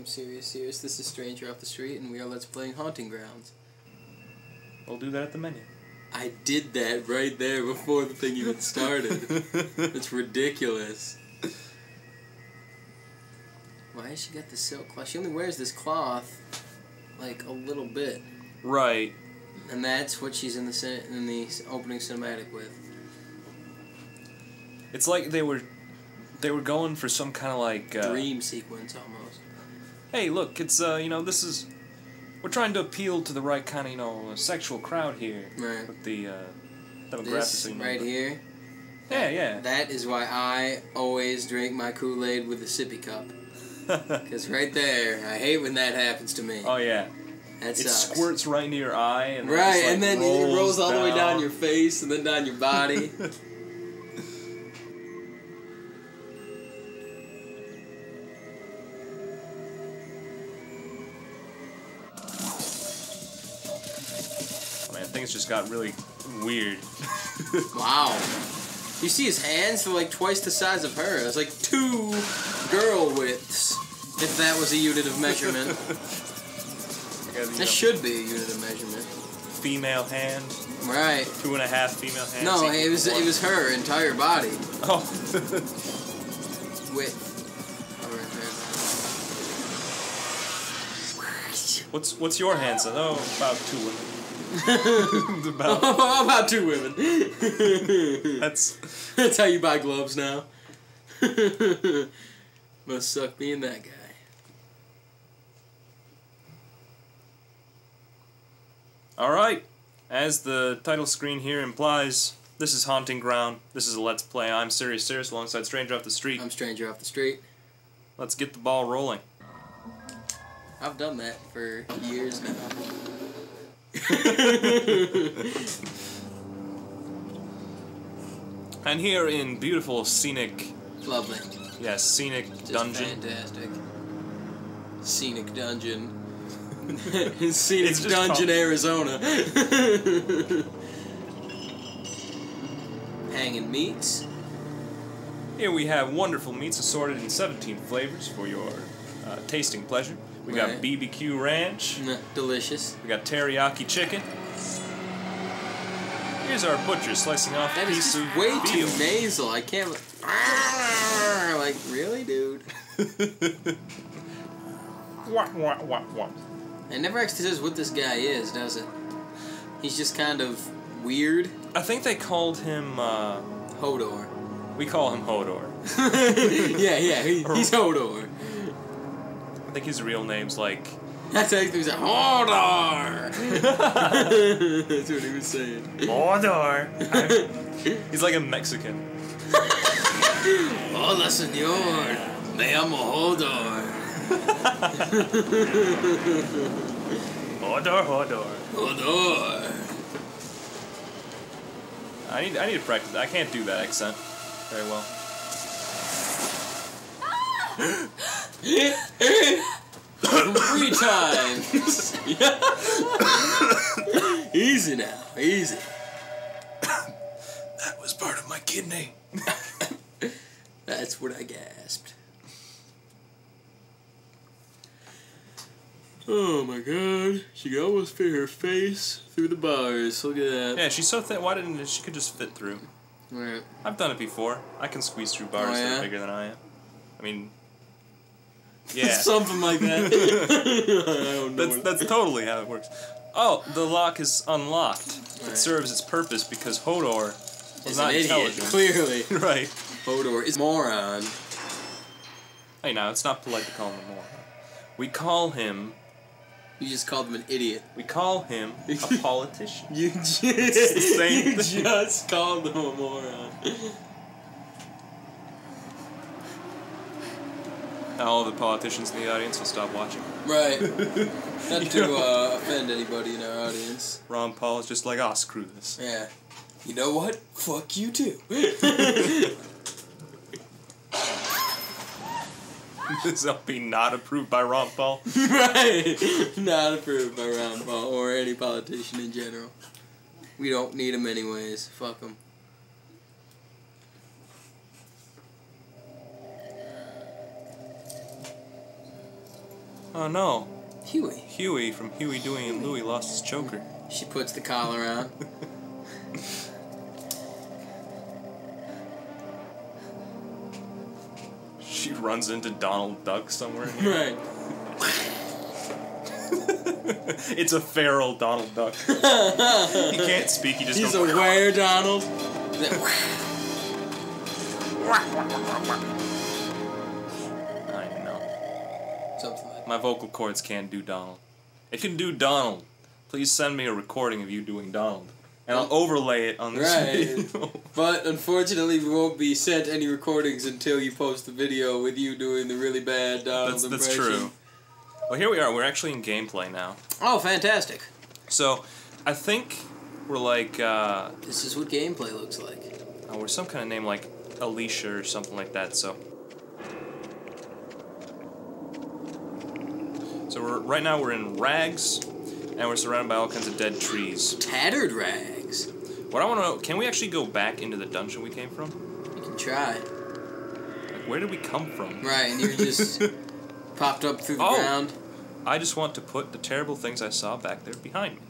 I'm SeriousSirrus. This is Stranger Off the Street, and we are Let's Playing Haunting Grounds. We'll do that at the menu. I did that right there before the thing even started. It's ridiculous. Why has she got the silk cloth? She only wears this cloth, like, a little bit. Right. And that's what she's in the opening cinematic with. It's like they were going for some kind of like dream sequence almost. Hey, look, it's we're trying to appeal to the right kind of sexual crowd here. Right. With the demographics. This right here. Yeah. That is why I always drink my Kool-Aid with a sippy cup. Because right there, I hate when that happens to me. Oh yeah. That it sucks. Squirts right into your eye, and right, then and then it rolls all the way down your face, and then down your body. Man, things just got really weird. Wow. You see his hands? They're like twice the size of her. It's like 2 girl widths, if that was a unit of measurement. That should be a unit of measurement. Female hand. Right. 2.5 female hands. No, it was her entire body. Oh. Width. What's your hand size? Oh, about 2 women. about 2 women. That's how you buy gloves now. Must suck being that guy. Alright, as the title screen here implies, this is Haunting Ground. This is a Let's Play. I'm SeriousSirrus alongside Stranger Off the Street. I'm Stranger Off the Street. Let's get the ball rolling. I've done that for years now. And here in beautiful, scenic... Lovely. Yes, scenic Just dungeon. Fantastic. Scenic dungeon. Scenic dungeon, Arizona. Hanging meats. Here we have wonderful meats assorted in 17 flavors for your tasting pleasure. We got BBQ ranch. Delicious. We got teriyaki chicken. Here's our butcher slicing off a piece of way veal. too nasal. I can't. Like, really, dude? What? It never actually says what this guy is, does it? He's just kind of weird. I think they called him Hodor. We call him Hodor. yeah, he's Hodor. I think his real name's like... That's actually he's like, Hodor! That's what he was saying. Hodor! He's like a Mexican. Hola, señor. Me llamo Hodor. Hodor. I need to practice. I can't do that accent very well. 3 times. Easy now, easy. That was part of my kidney. That's what I gasped. Oh my god. She could almost fit her face through the bars. Look at that. Yeah, she's so thin. Why didn't she could just fit through? Right. I've done it before. I can squeeze through bars that are bigger than I am. I mean, yeah. Something like that. I don't know. That's totally how it works. Oh, the lock is unlocked. Right. It serves its purpose because Hodor is not an idiot, intelligent. clearly. Right. Hodor is a moron. Hey, now, it's not polite to call him a moron. We call him... You just called him an idiot. We call him a politician. You It's the same thing. just called him a moron. Now all the politicians in the audience will stop watching. Right. Not to offend anybody in our audience. Ron Paul is just like, oh, screw this. Yeah. You know what? Fuck you too. This will be not approved by Ron Paul. Right. Not approved by Ron Paul or any politician in general. We don't need them anyways. Fuck them. Oh no. Huey. Huey from Huey, Dewey, and Louie lost his choker. She puts the collar on. She runs into Donald Duck somewhere in here. Right. It's a feral Donald Duck. He can't speak, he just He's goes... a were Donald. I know. Something like that. My vocal cords can't do Donald. If you can do Donald, please send me a recording of you doing Donald. And I'll overlay it on this video. But unfortunately, we won't be sent any recordings until you post the video with you doing the really bad Donald impression. That's true. Well, here we are. We're actually in gameplay now. Oh, fantastic. So, I think we're like... this is what gameplay looks like. we're some kind of name like Alicia or something like that, so... So right now we're in rags, and we're surrounded by all kinds of dead trees. Tattered rags. What I want to know, can we actually go back into the dungeon we came from? You can try. Like, where did we come from? Right, and you just popped up through the ground. I just want to put the terrible things I saw back there behind me.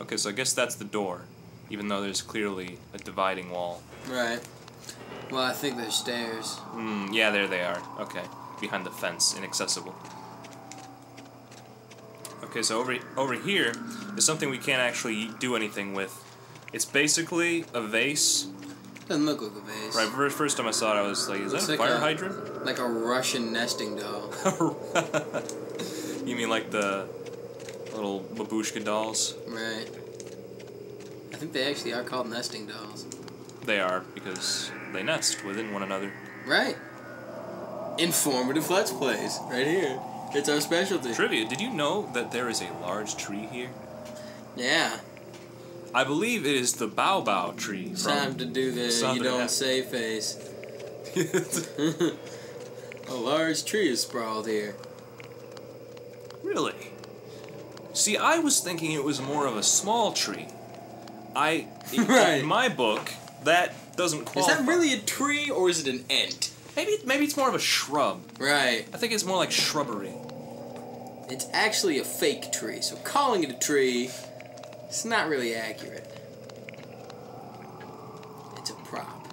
Okay, so I guess that's the door, even though there's clearly a dividing wall. Right. Well, I think there's stairs. Yeah, there they are. Okay, behind the fence, inaccessible. Okay, so over here is something we can't actually do anything with. It's basically a vase. Doesn't look like a vase. Right, first time I saw it, I was like, is that a fire hydrant? Like a Russian nesting doll. You mean like the little babushka dolls? Right. I think they actually are called nesting dolls. They are, because they nest within one another. Right. Informative Let's Plays. Right here. It's our specialty. Trivia, did you know that there is a large tree here? Yeah. I believe it is the Bao tree. Time to do the you don't say face. A large tree is sprawled here. Really? See, I was thinking it was more of a small tree. Right. In my book, that doesn't qualify. Is that really a tree or is it an ent? Maybe it's more of a shrub. Right. I think it's more like shrubbery. It's actually a fake tree, so calling it a tree, it's not really accurate. It's a prop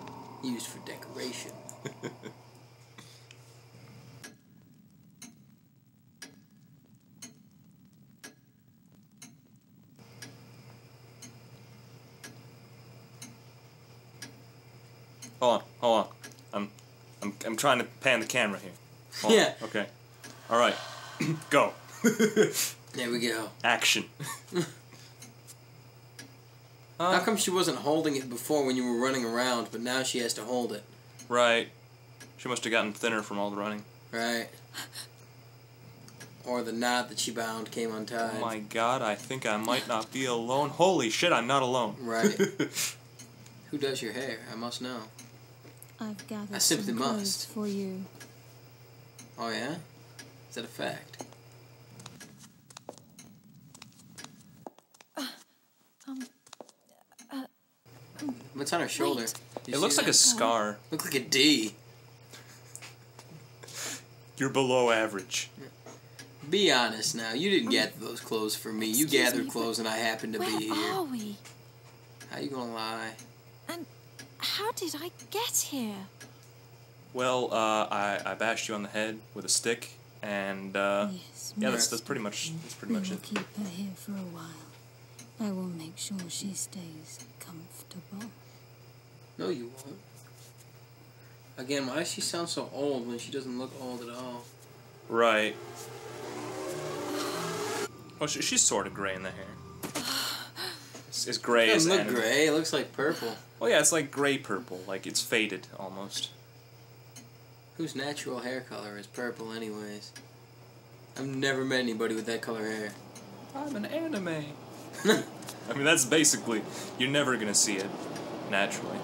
used for decoration. Hold on. I'm trying to pan the camera here. Hold on. Okay. All right. Go. There we go. Action. How come she wasn't holding it before when you were running around, but now she has to hold it? Right. She must have gotten thinner from all the running. Right. Or the knot that she bound came untied. Oh my god, I think I might not be alone. Holy shit, I'm not alone. Right. Who does your hair? I must know. I've gathered I simply some clothes must. for you. Oh yeah? Is that a fact? What's on her shoulder? It looks like a scar. Looks like a D. You're below average. Be honest now. You didn't gather those clothes for me. You gathered clothes and I happened to be here. Where are we? How you gonna lie? And how did I get here? Well, I bashed you on the head with a stick, and Yes, yeah, that's pretty much We'll it. keep her here for a while. I will make sure she stays comfortable. No, you won't. Again, why does she sound so old when she doesn't look old at all? Right. Oh, she's sort of gray in the hair. It's gray It as doesn't look anime. gray. It looks like purple. Oh yeah, it's like gray purple, like it's faded almost. Whose natural hair color is purple, anyways? I've never met anybody with that color hair. I'm an anime. I mean, that's basically, you're never gonna see it naturally.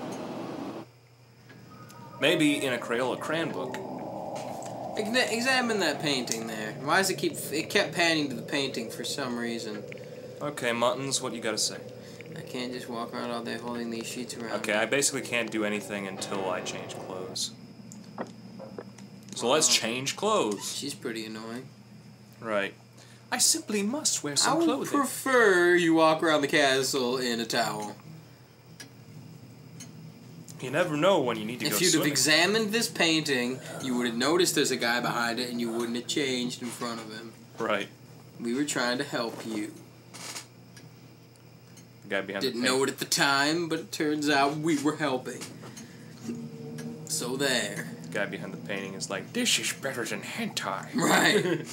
Maybe in a Crayola crayon book. Examine that painting there. Why does it kept panning to the painting for some reason? Okay, Muttons, what you gotta say? I can't just walk around all day holding these sheets around. Okay, I basically can't do anything until I change clothes. So let's change clothes. She's pretty annoying. Right. I simply must wear I some would clothing. prefer you walk around the castle in a towel. You never know when you need to go If you'd have swimming. examined this painting, you would have noticed there's a guy behind it and you wouldn't have changed in front of him. Right. We were trying to help you. The guy behind Didn't the know it at the time, but it turns out we were helping. So there. The guy behind the painting is like, this is better than hentai. Right.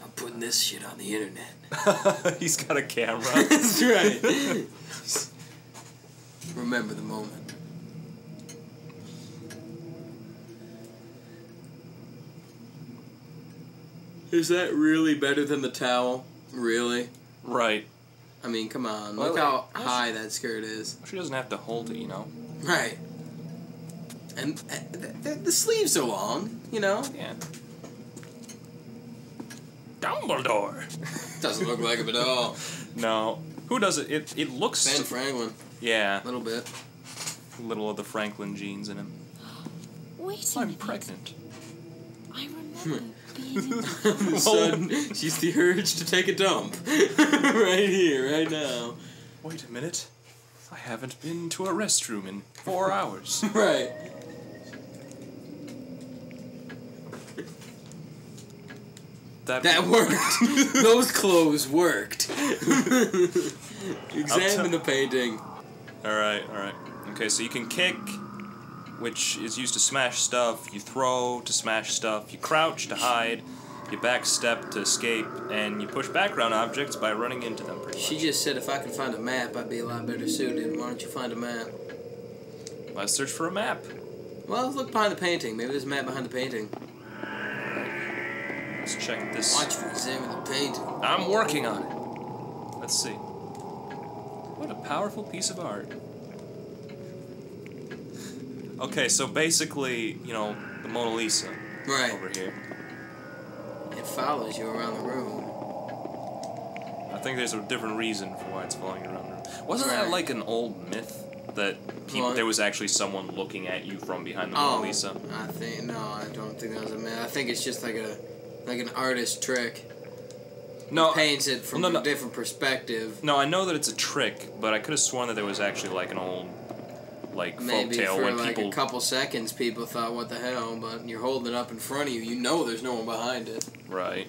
I'm putting this shit on the internet. He's got a camera. That's right. Remember the moment. Is that really better than the towel? Really? Right. I mean, come on. Well, Look how high that skirt is. She doesn't have to hold it, you know. Right. And the sleeves are long, you know? Yeah. Dumbledore. Doesn't look like him at all. No. Who does it? It looks... Ben Franklin. Yeah. A little bit. A little of the Franklin genes in him. Wait a I'm minute. pregnant. I remember being in All of a sudden, she's the urge to take a dump. Right here, right now. Wait a minute. I haven't been to a restroom in 4 hours. Right. That worked. Those clothes worked. Examine the painting. Alright. Okay, so you can kick, which is used to smash stuff. You throw to smash stuff. You crouch to hide. You backstep to escape. And you push background objects by running into them, pretty much. She just said if I could find a map, I'd be a lot better suited. Why don't you find a map? Let's search for a map. Well, let's look behind the painting. Maybe there's a map behind the painting. Let's check this. Watch for examine the painting. I'm working on it. Let's see. What a powerful piece of art. Okay, so basically, you know, the Mona Lisa. Right. Over here. It follows you around the room. I think there's a different reason for why it's following you around the room. Wasn't that Right. like an old myth? That What? there was actually someone looking at you from behind the Mona Lisa? I don't think that was a myth. I think it's just like an artist trick. No, Paints it from well, no. a different perspective. No, I know that it's a trick, but I could have sworn that there was actually like an old, like, Maybe folktale for when like people. a couple seconds, people thought, "What the hell?" But you're holding it up in front of you. You know, there's no one behind it. Right.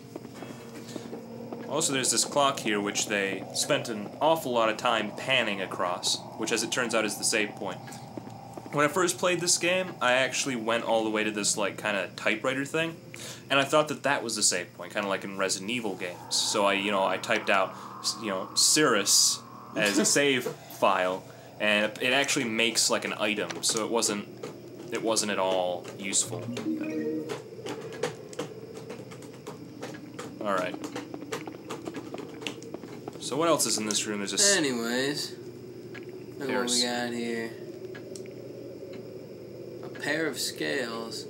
Also, there's this clock here, which they spent an awful lot of time panning across, which, as it turns out, is the save point. When I first played this game, I actually went all the way to this, like, kind of typewriter thing, and I thought that that was the save point, kind of like in Resident Evil games. So I typed out, SeriousSirrus as a save file, and it actually makes like an item, so it wasn't at all useful. All right. So what else is in this room? There's a Anyways, look what we got here. A pair of scales.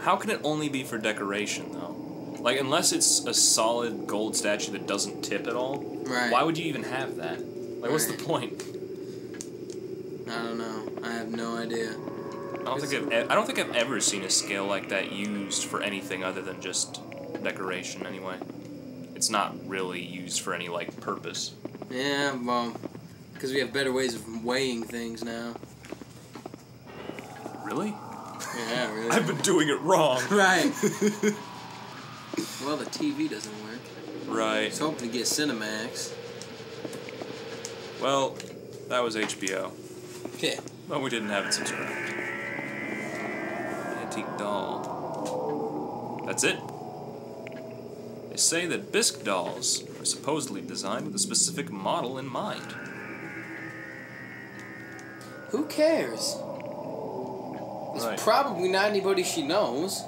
How can it only be for decoration, though? Like, unless it's a solid gold statue that doesn't tip at all, Right. why would you even have that? Like, what's the Right. point? I don't know. I have no idea. I don't think I've ever seen a scale like that used for anything other than just decoration. Anyway, it's not really used for any like purpose. Yeah, well, because we have better ways of weighing things now. Really? Yeah, really. I've been doing it wrong. Right. Well, the TV doesn't work. I Right. was hoping to get Cinemax. Well, that was HBO. Yeah. But we didn't have it subscribed. Antique doll. That's it. They say that bisque dolls are supposedly designed with a specific model in mind. Who cares? It's Right. probably not anybody she knows.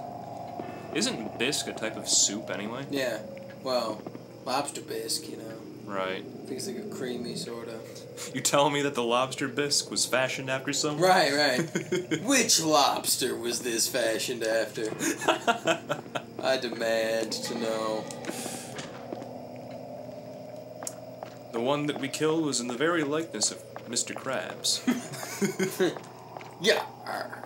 Isn't bisque a type of soup anyway? Yeah. Well, lobster bisque, you know. Right. I think it's like a creamy sort of. You telling me that the lobster bisque was fashioned after someone? Right, right. Which lobster was this fashioned after? I demand to know. The one that we killed was in the very likeness of Mr. Krabs. Yeah. Arr.